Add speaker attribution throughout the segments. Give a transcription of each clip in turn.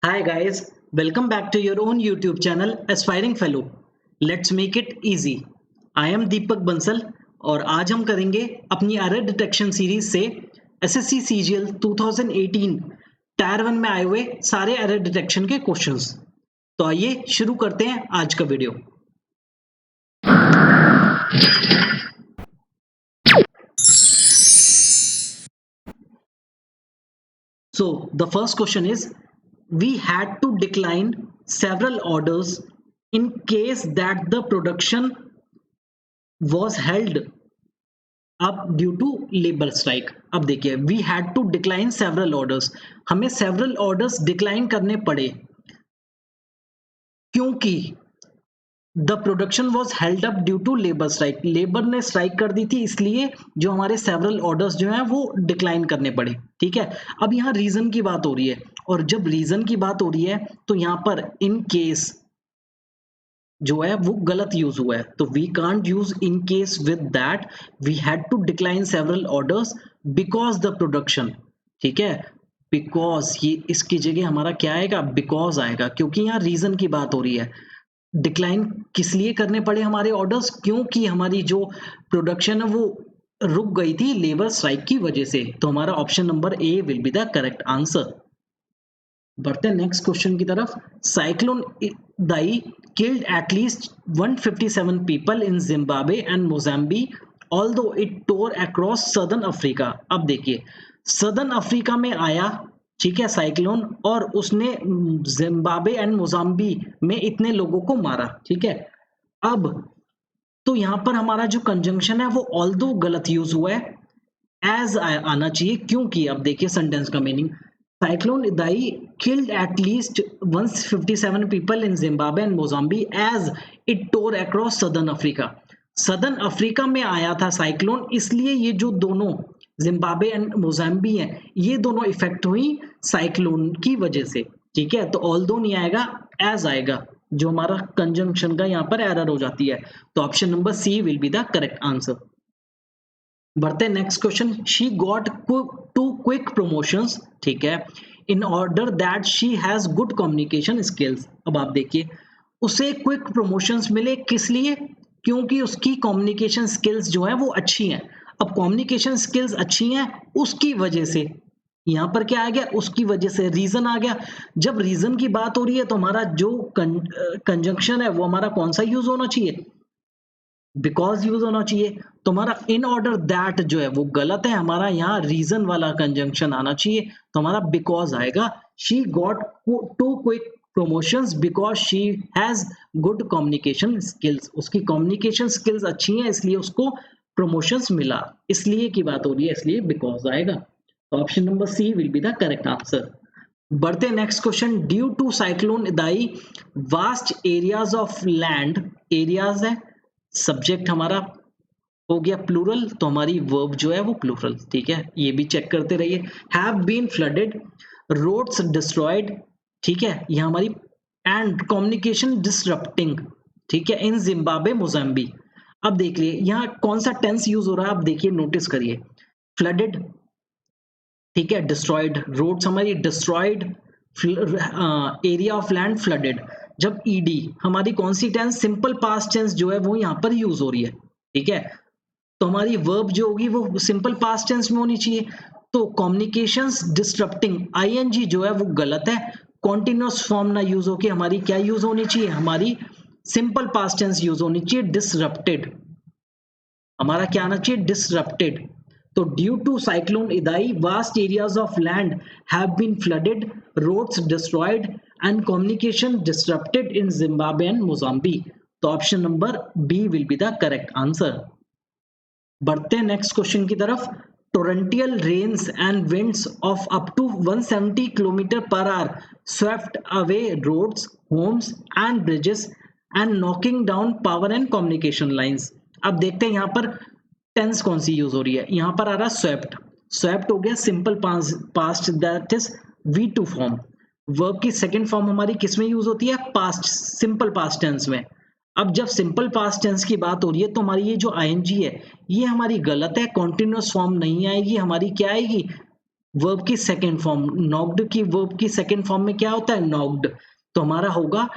Speaker 1: Hi guys, welcome back to your own YouTube channel Aspiring Fellow. Let's make it easy. I am दीपक बंसल और आज हम करेंगे अपनी error detection series से SSC CGL 2018 tyre 1 में आए हुए सारे एरर डिटेक्शन के क्वेश्चंस। तो आइए शुरू करते हैं आज का video. So the first question is, we had to decline several orders in case that the production was held up due to labor strike। अब देखिए, we had to decline several orders, हमें several orders decline करने पड़े क्योंकि the production was held up due to labour strike, labour ने strike कर दी थी, इसलिए जो हमारे सेवरल ऑर्डर्स जो हैं वो डिक्लाइन करने पड़े। ठीक है, अब यहाँ रीजन की बात हो रही है और जब रीजन की बात हो रही है तो यहाँ पर इन केस जो है वो गलत यूज हुआ है, तो we can't use in case with that, we had to decline several orders because the production. ठीक है, बिकॉज ये इसकी जगह हमारा क्या आएगा, बिकॉज आएगा, क्योंकि यहाँ रीजन की बात हो रही है। डिक्लाइन किस लिए करने पड़े हमारे ऑर्डर्स, क्योंकि हमारी जो प्रोडक्शन है वो रुक गई थी लेबर स्ट्राइक की वजह से। तो हमारा option number A will be the correct answer. बढ़ते हैं नेक्स्ट क्वेश्चन की तरफ। Cyclone Dai killed at least 157 people in Zimbabwe and Mozambique, although it tore across southern Africa। अब देखिए, सदर्न अफ्रीका में आया, ठीक है, साइक्लोन, और उसने जिम्बाब्वे एंड मोजाम्बी में इतने लोगों को मारा। ठीक है, अब तो यहां पर हमारा जो कंजंक्शन है वो ऑल्दो गलत यूज हुआ है, एज आना चाहिए, क्योंकि अब देखिए सेंटेंस का meaning, cyclone Idai killed at least 157 people in Zimbabwe and Mozambique as it tore across southern Africa। Southern Africa में आया था साइक्लोन, इसलिए ये जो दोनों जिम्बाब्वे एंड मोजाम्बी हैं ये दोनों इफेक्ट हुई साइक्लोन की वजह से। ठीक है, तो ऑल्दो नहीं आएगा, एज आएगा, जो हमारा कंजंक्शन का यहाँ पर एरर हो जाती है। तो option number C will be the correct answer. बढ़ते हैं next question. She got to quick promotions, ठीक है, in order that she has good communication skills. अब आप देखिए, उसे क्विक प्रमोशंस मिले किस लिए, क्योंकि उसकी कम्युनिकेशन स्किल्स जो है वो अच्छी हैं। अब कम्युनिकेशन स्किल्स अच्छी हैं उसकी वजह से, यहाँ पर क्या आ गया, उसकी वजह से, रीजन आ गया। जब रीजन की बात हो रही है तो हमारा जो कंजंक्शन है वो हमारा कौन सा यूज होना चाहिए, बिकॉज यूज होना चाहिए। तो हमारा इन ऑर्डर दैट जो है वो गलत है, हमारा यहाँ रीजन वाला कंजंक्शन आना चाहिए, तो हमारा बिकॉज आएगा। She got to quick promotions because she has good communication skills, उसकी कम्युनिकेशन स्किल्स अच्छी हैं इसलिए उसको प्रमोशंस मिला, इसलिए की बात हो रही है, इसलिए बिकॉज आएगा। तो option number C will be the correct answer. बढ़ते next question. Due to cyclone Idai vast areas of land, areas है, सब्जेक्ट हमारा हो गया प्लूरल, तो हमारी वर्ब जो है वो प्लूरल। ठीक है, ये भी चेक करते रहिए। Have been flooded, roads destroyed, ठीक है, ये हमारी, एंड कम्युनिकेशन डिसरप्टिंग, ठीक है, इन जिम्बाब्वे मोजाम्बी। अब देख लिए यहाँ कौन सा टेंस यूज हो रहा है, आप देखिए, नोटिस करिए, फ्लडेड, ठीक है, डिस्ट्रॉयड, रोड्स हमारी destroyed, area of land flooded. जब ईडी हमारी कौन सी टेंस, सिंपल पास्ट टेंस जो है वो यहाँ पर यूज हो रही है। ठीक है, तो हमारी वर्ब जो होगी वो सिंपल पास्ट टेंस में होनी चाहिए। तो कम्युनिकेशंस डिस्टरप्टिंग, आईएनजी जो है वो गलत है, कॉन्टिन्यूअस फॉर्म ना यूज होके हमारी क्या यूज होनी चाहिए, हमारी सिंपल पास्ट टेंस यूज होनी चाहिए, डिसरप्टेड, हमारा क्या आना चाहिए, डिसरप्टेड। तो due to cyclone Idai vast areas of land have been flooded, roads destroyed and communication disrupted in Zimbabwe and Mozambique. तो option number B will be the correct answer. बढ़ते हैं नेक्स्ट क्वेश्चन की तरफ। Torrential rains and winds of up to 170 kilometre per hour swept away roads, homes and bridges and knocking down power and communication lines. अब देखते हैं यहाँ पर tense कौन सी यूज हो रही है। यहाँ पर आ रहा स्वेप्ट, स्वेप्ट हो गया simple past, that is V2 form. Verb की सेकेंड फॉर्म हमारी किस में यूज होती है, पास्ट, सिंपल पास्ट टेंस में। अब जब सिंपल पास्ट टेंस की बात हो रही है तो हमारी ये जो आईएनजी है ये हमारी गलत है, कॉन्टिन्यूअस फॉर्म नहीं आएगी, हमारी क्या आएगी, वर्ब की सेकेंड फॉर्म, नॉक्ड की वर्ब की सेकेंड फॉर्म में क्या होता है, नॉक्ड। तो हमारा होगा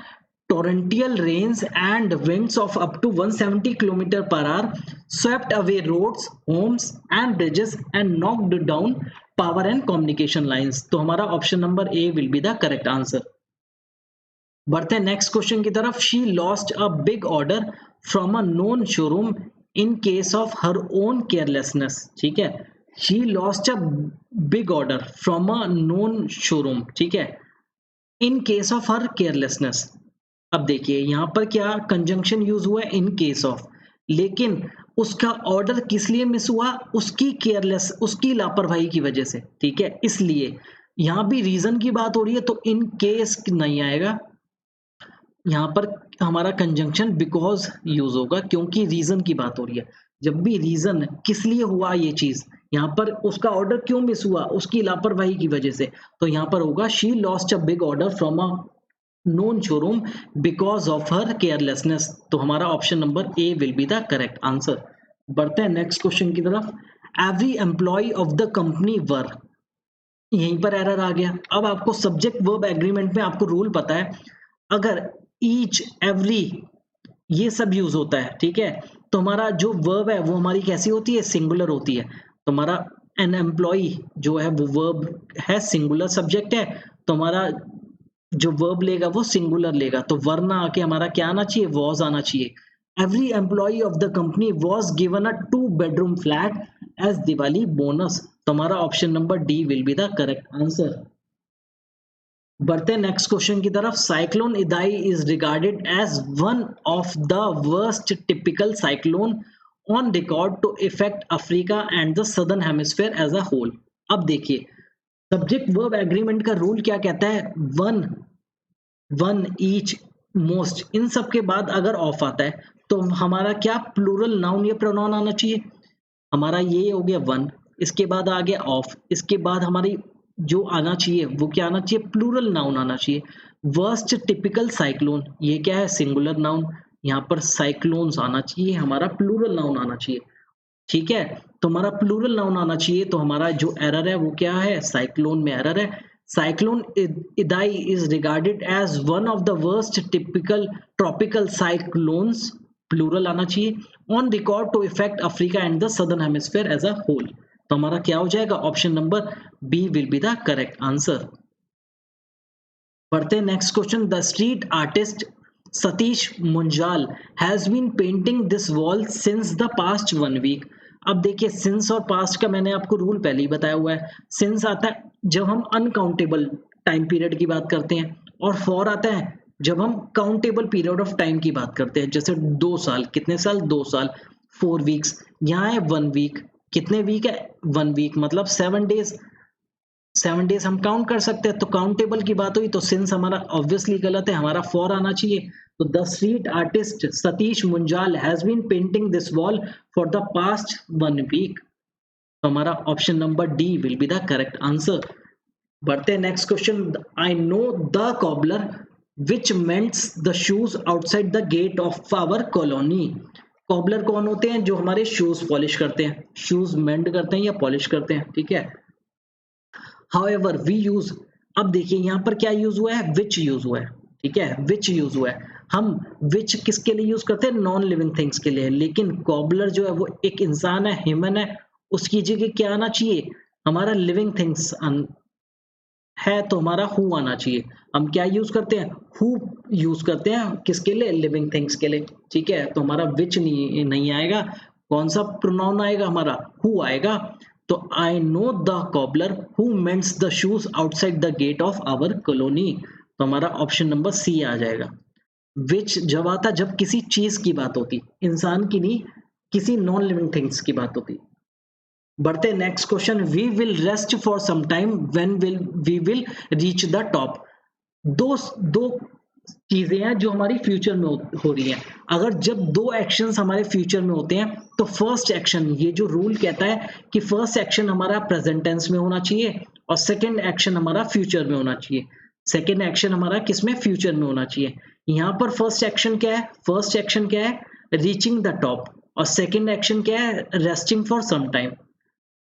Speaker 1: torrential rains and winds of up to 170 km per hour swept away roads, homes and bridges and knocked down power and communication lines. तो हमारा option number A will be the correct answer. बढ़ते हैं next question की तरफ। She lost a big order from a known showroom in case of her own carelessness. ठीक है, she lost a big order from a known showroom, ठीक है, in case of her carelessness. अब देखिए यहाँ पर क्या कंजंक्शन यूज हुआ है, इन केस ऑफ, लेकिन उसका ऑर्डर किस लिए मिस हुआ, उसकी केयरलेस, उसकी लापरवाही की वजह से, ठीक है, इसलिए यहाँ भी रीजन की बात हो रही है तो इन केस नहीं आएगा, यहाँ पर हमारा कंजंक्शन बिकॉज यूज होगा क्योंकि रीजन की बात हो रही है। जब भी रीजन किस लिए हुआ ये चीज, यहाँ पर उसका ऑर्डर क्यों मिस हुआ, उसकी लापरवाही की वजह से, तो यहाँ पर होगा she lost a big order from a known showroom because of her carelessness. तो हमारा option number A will be the correct answer. बढ़ते हैं नेक्स्ट क्वेश्चन की तरफ। Every employee of the company were, यहीं पर एरर आ गया। अब आपको सब्जेक्ट वर्ब एग्रीमेंट में आपको रूल पता है, अगर ईच, एवरी, ये सब यूज होता है, ठीक है, तो हमारा जो वर्ब है वो हमारी कैसी होती है, सिंगुलर होती है। तो हमारा एन एम्प्लॉय जो है वो वर्ब है, सिंगुलर सब्जेक्ट है, तो हमारा जो वर्ब लेगा वो सिंगुलर लेगा, तो वरना आके हमारा क्या आना चाहिए, वॉज आना चाहिए। Every employee of the company was given a 2 bedroom flat as Diwali bonus. तो हमारा option number D will be the correct answer. बढ़ते हैं नेक्स्ट क्वेश्चन की तरफ। Cyclone Idai is regarded as one of the worst typical cyclone on record to effect Africa and the southern hemisphere as a whole. अब देखिए subject verb agreement का rule क्या कहता है, वन, वन, ईच, मोस्ट, इन सब के बाद अगर ऑफ आता है तो हमारा क्या प्लूरल नाउन या प्रोनाउन आना चाहिए। हमारा ये हो गया वन, इसके बाद आ गया ऑफ, इसके बाद हमारी जो आना चाहिए वो क्या आना चाहिए, प्लूरल नाउन आना चाहिए। वर्स्ट टिपिकल साइक्लोन, ये क्या है, सिंगुलर नाउन, यहाँ पर साइक्लोन्स आना चाहिए, हमारा प्लूरल नाउन आना चाहिए, ठीक है। तो हमारा प्लूरल नाउन आना चाहिए, तो हमारा जो एरर है वो क्या है, साइक्लोन में एरर है। Cyclone Idai is regarded as one of the worst typical tropical cyclones, plural आना चाहिए, on record to effect Africa and the southern hemisphere as a whole. तो हमारा क्या हो जाएगा, option number B will be the correct answer. बढ़ते हैं next question. The street artist Satish Munjal has been painting this wall since the past 1 week। अब देखिए since और पास्ट का मैंने आपको रूल पहले ही बताया हुआ है। सिंस आता है जब हम अनकाउंटेबल टाइम पीरियड की बात करते हैं, और फॉर आता है जब हम काउंटेबल पीरियड ऑफ टाइम की बात करते हैं, जैसे 2 साल, कितने साल, 2 साल, 4 weeks, यहाँ है 1 week, कितने वीक है, 1 week, मतलब 7 days, 7 days हम काउंट कर सकते हैं। तो काउंटेबल की बात हुई तो सिंस हमारा ऑब्वियसली गलत है, हमारा फॉर आना चाहिए। तो the street artist Satish Munjal has been painting this wall for the past 1 week। तो हमारा option number D will be the correct answer. बढ़ते हैं next question. I know the cobbler which mends the shoes outside the gate of our colony. Cobbler कौन होते हैं, जो हमारे shoes polish करते हैं, शूज मेंड करते हैं या पॉलिश करते हैं, ठीक है। However, we use, अब देखिए यहाँ पर क्या यूज हुआ है, विच यूज हुआ है, ठीक है, विच यूज हुआ है। हम विच किसके लिए यूज करते हैं, नॉन लिविंग थिंग्स के लिए, लेकिन कॉबलर जो है वो एक इंसान है, ह्यूमन है, उसकी जगह क्या आना चाहिए, हमारा लिविंग थिंग्स है, तो हमारा हु आना चाहिए। हम क्या यूज करते हैं, हु यूज करते हैं किसके लिए, लिविंग थिंग्स के लिए, ठीक है। तो हमारा विच नहीं आएगा, कौन सा प्रोनाउन आएगा, हमारा हु आएगा। तो I know the cobbler who mends the shoes outside the gate of our colony. तो हमारा ऑप्शन नंबर सी आ जाएगा। विच जब आता जब किसी चीज की बात होती, इंसान की नहीं, किसी नॉन लिविंग थिंग्स की बात होती। बढ़ते next question. We will rest for some time when we will reach the top. दो दो चीजें हैं जो हमारी फ्यूचर में हो रही हैं। अगर जब दो एक्शंस हमारे फ्यूचर में होते हैं तो फर्स्ट एक्शन, ये जो रूल कहता है कि फर्स्ट एक्शन हमारा प्रेजेंट टेंस में होना चाहिए और सेकंड एक्शन हमारा फ्यूचर में होना चाहिए। सेकंड एक्शन हमारा किसमें, फ्यूचर में होना चाहिए। यहाँ पर फर्स्ट एक्शन क्या है, फर्स्ट एक्शन क्या है, रीचिंग द टॉप, और सेकंड एक्शन क्या है, रेस्टिंग फॉर सम टाइम।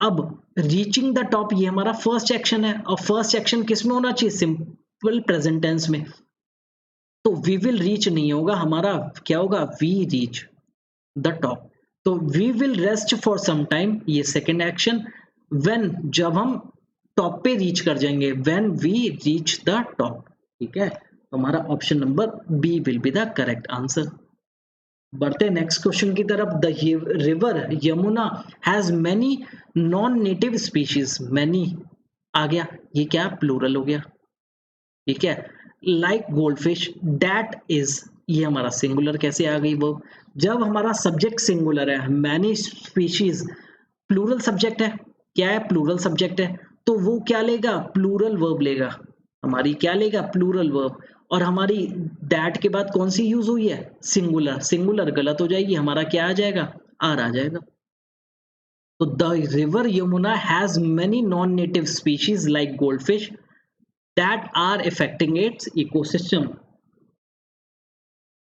Speaker 1: अब रीचिंग द टॉप ये हमारा फर्स्ट एक्शन है, और फर्स्ट एक्शन किस में होना चाहिए? सिंपल प्रेजेंट टेंस में। तो वी विल रीच नहीं होगा, हमारा क्या होगा? We reach the top. तो we will rest for some time, ये सेकेंड एक्शन। व्हेन, जब हम टॉप पे रीच कर जाएंगे, when we reach the top. ठीक है, तो हमारा option number B will be the correct answer. बढ़ते नेक्स्ट क्वेश्चन की तरफ। The river Yamuna has many non native species. Many आ गया, ये क्या प्लूरल हो गया। ठीक है, लाइक गोल्डफिश, दैट इज, ये हमारा सिंगुलर कैसे आ गई? वो जब हमारा सब्जेक्ट सिंगुलर है, मैनी स्पीशीज प्लूरल सब्जेक्ट है, क्या है? प्लूरल सब्जेक्ट है, तो वो क्या लेगा? प्लूरल वर्ब लेगा। हमारी क्या लेगा? Plural verb. और हमारी दैट के बाद कौन सी यूज हुई है? सिंगुलर। सिंगुलर गलत हो जाएगी, हमारा क्या आ जाएगा? आर आ जाएगा। तो the river Yamuna has many non native species like goldfish that are affecting its ecosystem।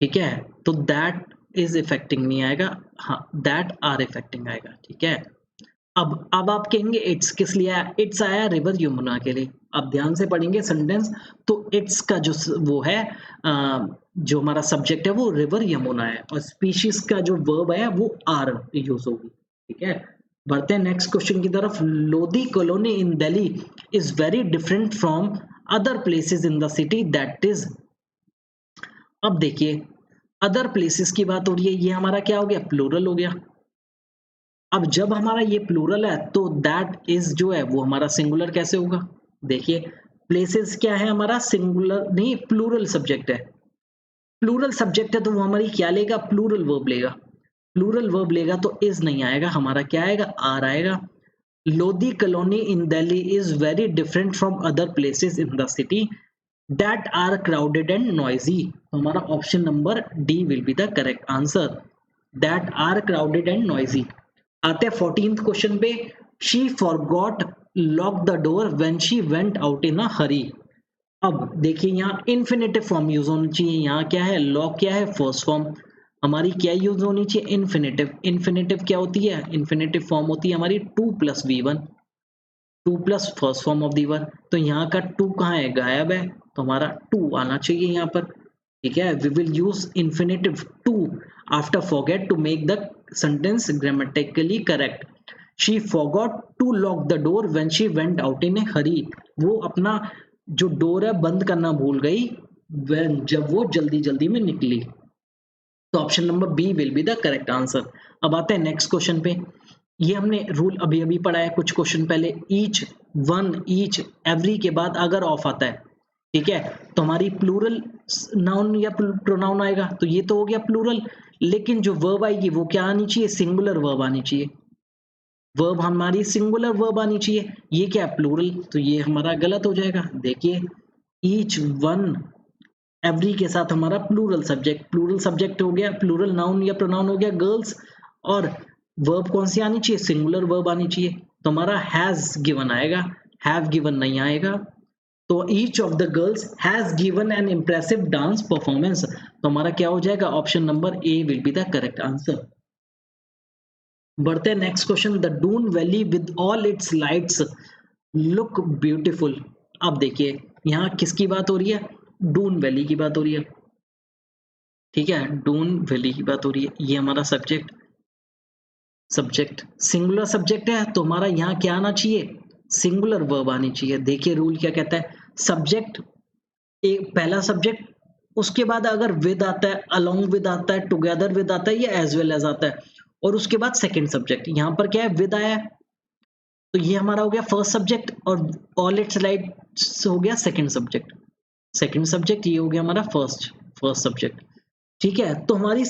Speaker 1: ठीक है, तो that is affecting नहीं आएगा, हाँ that are affecting आएगा। ठीक है, अब आप कहेंगे इट्स किस लिए आया? इट्स आया रिवर यमुना के लिए। अब ध्यान से पढ़ेंगे सेंटेंस, तो इट्स का जो वो है, जो हमारा सब्जेक्ट है वो रिवर यमुना है, और स्पीशीज का जो वर्ब है वो आर यूज होगी। ठीक है, बढ़ते हैं नेक्स्ट क्वेश्चन की तरफ। Lodhi colony in Delhi is very different from other places in the city, that is. अब देखिए, अदर प्लेसेस की बात हो रही है, ये हमारा क्या हो गया? प्लूरल हो गया। अब जब हमारा ये प्लूरल है, तो दैट इज जो है वो हमारा सिंगुलर कैसे होगा? देखिए, प्लेसेस क्या है हमारा? सिंगुलर नहीं, प्लूरल सब्जेक्ट है। प्लूरल सब्जेक्ट है तो वो हमारी क्या लेगा? प्लूरल वर्ब लेगा। प्लूरल वर्ब लेगा तो इज नहीं आएगा, हमारा क्या आएगा? आर आएगा। Lodhi colony in Delhi is very different from other places in the city that are crowded and noisy. हमारा option number D will be the correct answer, that are crowded and noisy. आते हैं 14th question पे। She forgot lock the door when she went out in a hurry. अब देखिए, यहाँ infinitive form use होनी चाहिए। यहाँ क्या है? लॉक क्या है? First form. हमारी क्या यूज होनी चाहिए? इन्फिनेटिव। इन्फिनेटिव क्या होती है? इन्फिनेटिव फॉर्म होती है हमारी 2 + V1, 2 plus first form of the verb. तो यहाँ का 2 कहाँ है? गायब है, तो हमारा 2 आना चाहिए यहाँ पर। ठीक है, we will use infinitive 2 after forget to make the sentence grammatically correct. She forgot to lock the door when she went out in a hurry. वो अपना जो डोर है बंद करना भूल गई when, जब वो जल्दी जल्दी में निकली। तो option number B will be the correct answer. अब आते हैं नेक्स्ट क्वेश्चन पे। ये हमने रूल अभी अभी पढ़ा है कुछ क्वेश्चन पहले। ईच, वन, ईच, एवरी के बाद अगर ऑफ आता है, ठीक है, तो हमारी प्लूरल नाउन या प्रोनाउन आएगा, तो ये तो हो गया प्लूरल। लेकिन जो वर्ब आएगी वो क्या आनी चाहिए? सिंगुलर वर्ब आनी चाहिए। वर्ब हमारी सिंगुलर वर्ब आनी चाहिए। ये क्या है? प्लूरल, तो ये हमारा गलत हो जाएगा। देखिए, ईच, वन, एवरी के साथ हमारा प्लूरल सब्जेक्ट हो गया, प्लूरल नाउन या प्रोनाउन हो गया गर्ल्स, और वर्ब कौन सी आनी चाहिए? सिंगुलर वर्ब आनी चाहिए। तो हमारा हैज गिवन आएगा, हैव गिवन नहीं आएगा। तो each of the girls has given an impressive dance performance, तो हमारा क्या हो जाएगा? Option number A will be the correct answer. बढ़ते हैं next question. The Doon valley with all its lights look beautiful. अब देखिए, यहाँ किसकी बात हो रही है? डून वैली की बात हो रही है। ठीक है, डून वैली की बात हो रही है। ये हमारा सब्जेक्ट सिंगुलर सब्जेक्ट है, तो हमारा यहाँ क्या आना चाहिए? सिंगुलर वर्ब आनी चाहिए। देखिए रूल क्या कहता है, सब्जेक्ट एक पहला सब्जेक्ट, उसके बाद अगर विद आता है, अलोंग विद आता है, टुगेदर विद आता है, या एज वेल एज आता है, और उसके बाद सेकंड सब्जेक्ट। यहाँ पर क्या है? विद आया है, तो ये हमारा हो गया फर्स्ट सब्जेक्ट, और ऑल इट्स लाइट्स हो गया सेकंड सब्जेक्ट, ये हो गया हमारा फर्स्ट सब्जेक्ट। ठीक है, तो हमारी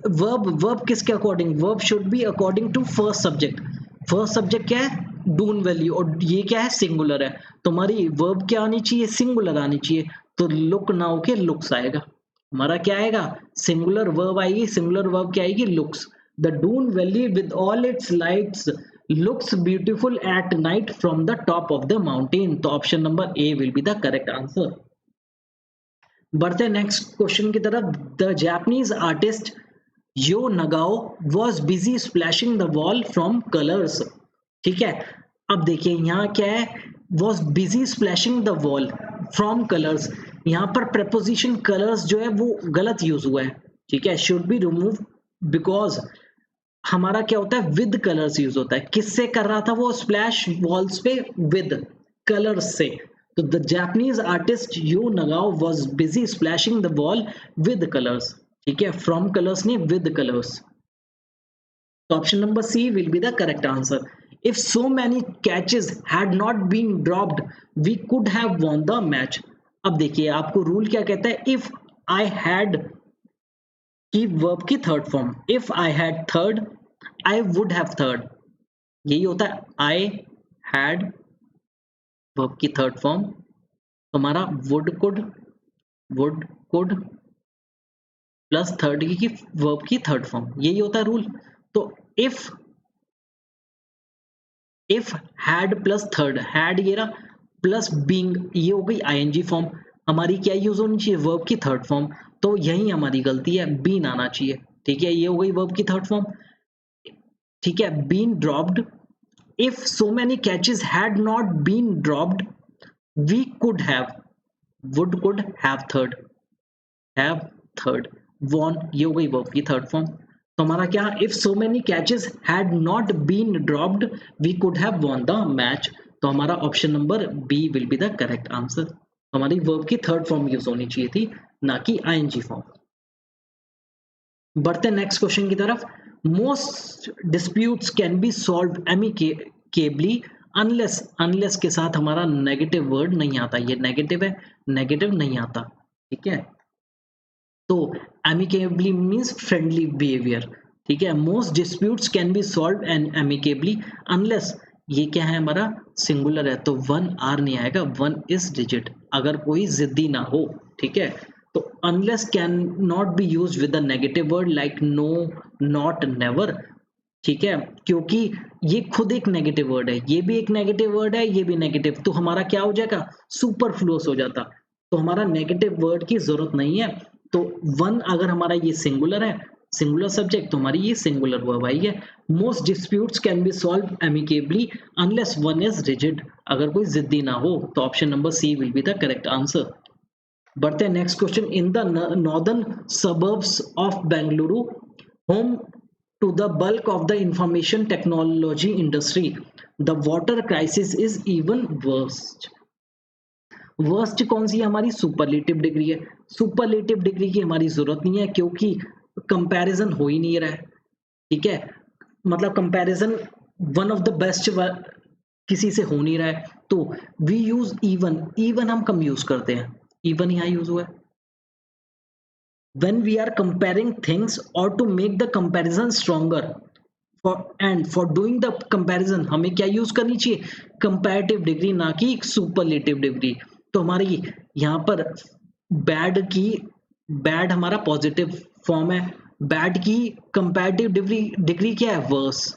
Speaker 1: वर्ब किसके अकॉर्डिंग? Verb should be according to first subject क्या है? डून वैल्यू, और ये क्या है? सिंगुलर है, तो हमारी वर्ब क्या आनी चाहिए? सिंगुलर आनी चाहिए। तो लुक ना होके लुक्स आएगा। हमारा क्या आएगा? सिंगुलर वर्ब आएगी, सिंगुलर वर्ब क्या आएगी? Looks. The Doon valley with all its lights looks beautiful at night from the top of the mountain, तो option number A will be the correct answer. बढ़ते नेक्स्ट क्वेश्चन की तरफ। The Japanese artist Yo Nagao was busy splashing the wall from colours. ठीक है, अब देखिए यहाँ क्या है, was busy splashing the wall from colours, यहाँ पर preposition कलर्स जो है वो गलत यूज हुआ है, ठीक है, शुड बी रिमूव बिकॉज हमारा क्या होता है, विद कलर्स यूज होता है। किससे कर रहा था वो स्प्लैश वॉल्स पे, विद कलर्स से। तो the Japanese artist Yu Nagao was busy splashing the wall with colours, ठीक है, फ्रॉम कलर्स नहीं, विद कलर्स। तो option number C will be the correct answer. If so many catches had not been dropped, we could have won the match. अब देखिए आपको rule क्या कहता है, if I had की वर्ब की third form, if I had third, I would have third, यही होता है I had वर्ब की थर्ड फॉर्म, तो हमारा would could प्लस थर्ड की वर्ब की थर्ड फॉर्म, यही होता है रूल। तो if had plus third, had ये रहा, प्लस बीइंग ये हो गई आईएनजी फॉर्म, हमारी क्या यूज होनी चाहिए, वर्ब की थर्ड फॉर्म। तो यही हमारी गलती है, बीन आना चाहिए, ठीक है, ये हो गई वर्ब की थर्ड फॉर्म, ठीक है, been dropped. If so many catches had not been dropped, we could have, would could have third, won ये हो गई वर्ब की थर्ड फॉर्म। तो हमारा क्या, if so many catches had not been dropped we could have won the match. तो हमारा option number B will be the correct answer. तो हमारी वर्ब की थर्ड फॉर्म यूज होनी चाहिए थी, ना कि आईएनजी फॉर्म। बढ़ते नेक्स्ट क्वेश्चन की तरफ। Most disputes can be solve amicably unless, unless के साथ हमारा नेगेटिव वर्ड नहीं आता, ये नेगेटिव है, नेगेटिव नहीं आता, ठीक है। तो एमिकेबली मीन्स फ्रेंडली बिहेवियर, ठीक है। Most disputes can be solve and amicably unless, ये क्या है हमारा सिंगुलर है, तो वन आर नहीं आएगा, वन इज डिजिट, अगर कोई जिद्दी ना हो, ठीक है। तो unless can not be use with a negative word like no, not, never, ठीक है, क्योंकि ये खुद एक नेगेटिव वर्ड है, ये भी एक नेगेटिव वर्ड है, ये भी नेगेटिव, तो हमारा क्या हो जाएगा, सुपरफ्लुअस हो जाता, तो हमारा नेगेटिव वर्ड की जरूरत नहीं है। तो वन अगर हमारा ये सिंगुलर है, सिंगुलर सब्जेक्ट, तो हमारी ये सिंगुलर वर्ब आई है। Most disputes can be solve amicably unless one is rigid, अगर कोई जिद्दी ना हो, तो option number C will be the correct answer. बढ़ते हैं next question. In the northern suburbs of Bengaluru, home to the bulk of the information technology industry, the water crisis is even worst. Worst कौन सी है हमारी, superlative degree है। Superlative degree की हमारी जरूरत नहीं है क्योंकि कंपैरिजन हो ही नहीं रहा है, ठीक है, मतलब comparison one of the best किसी से हो नहीं रहा है, तो वी यूज इवन, इवन हम कम यूज करते हैं, इवन यहाँ यूज हुआ है when we are comparing things or to make the comparison stronger, for doing the comparison हमें क्या यूज करनी चाहिए, कंपैरेटिव डिग्री, ना कि सुपरलेटिव डिग्री। तो हमारी यहाँ पर बैड की, बैड हमारा पॉजिटिव फॉर्म है, बैड की कंपैरेटिव डिग्री क्या है, वर्स,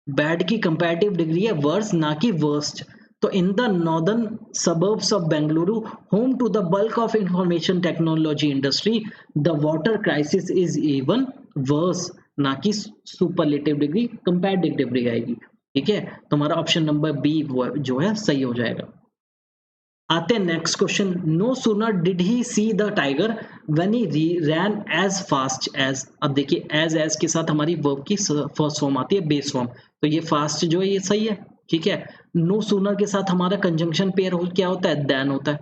Speaker 1: बैड की कंपैरेटिव डिग्री है वर्स, ना कि वर्स्ट। तो in the northern suburbs of Bengaluru, home to the bulk of information technology industry, the water crisis is even worse, ना कि सुपरलेटिव डिग्री, कंपैरेटिव डिग्री आएगी, ठीक है। तो हमारा ऑप्शन नंबर बी जो है सही हो जाएगा। आते हैं next question. No sooner did he see the tiger when he ran as fast as. अब देखिए एज के साथ हमारी वर्ब की फर्स्ट फॉर्म आती है बेस फॉर्म, तो ये फास्ट जो है ये सही है, ठीक है। नो सूनर के साथ हमारा कंजंक्शन पेयर क्या होता है, देन होता है।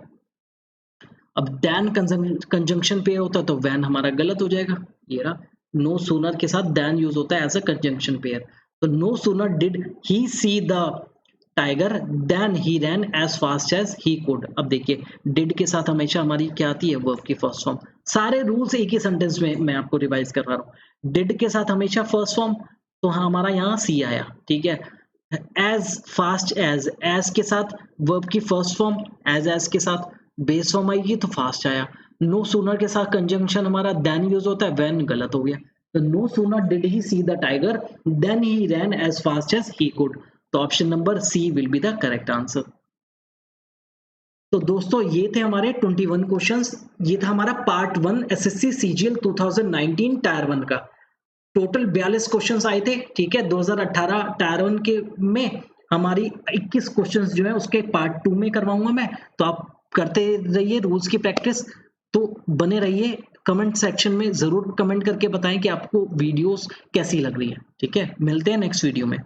Speaker 1: अब देन कंजंक्शन पेयर होता है तो वैन हमारा गलत हो जाएगा, ये रहा, नो सूनर के साथ देन यूज होता है एज अ कंजंक्शन पेयर। तो no sooner did he see the tiger then he ran as fast as he could. अब देखिए डिड के साथ हमेशा हमारी क्या आती है, वर्ब की फर्स्ट फॉर्म। सारे रूल्स एक ही सेंटेंस में मैं आपको रिवाइज कर रहा हूँ। डिड के साथ हमेशा फर्स्ट फॉर्म, तो हमारा यहाँ सी आया, ठीक है। एज फास्ट एज के साथ वर्ब की फर्स्ट फॉर्म, एज के साथ बेस फॉर्म आएगी तो फास्ट आया। नो सूनर के साथ कंजंक्शन हमारा देन यूज होता है, व्हेन गलत हो गया। तो no sooner did he see the tiger then he ran as fast as he could. तो option number C will be the correct answer. तो दोस्तों ये थे हमारे 21 क्वेश्चंस, ये था हमारा पार्ट 1 एसएससी सीजीएल 2019 टायर 1 का। टोटल 42 क्वेश्चंस आए थे, ठीक है। 2018 टायर 1 के में हमारी 21 क्वेश्चंस जो है उसके पार्ट 2 में करवाऊंगा मैं, तो आप करते रहिए रूल्स की प्रैक्टिस। तो बने रहिए, कमेंट सेक्शन में जरूर कमेंट करके बताएं कि आपको वीडियोस कैसी लग रही है। ठीक है, मिलते हैं नेक्स्ट वीडियो में।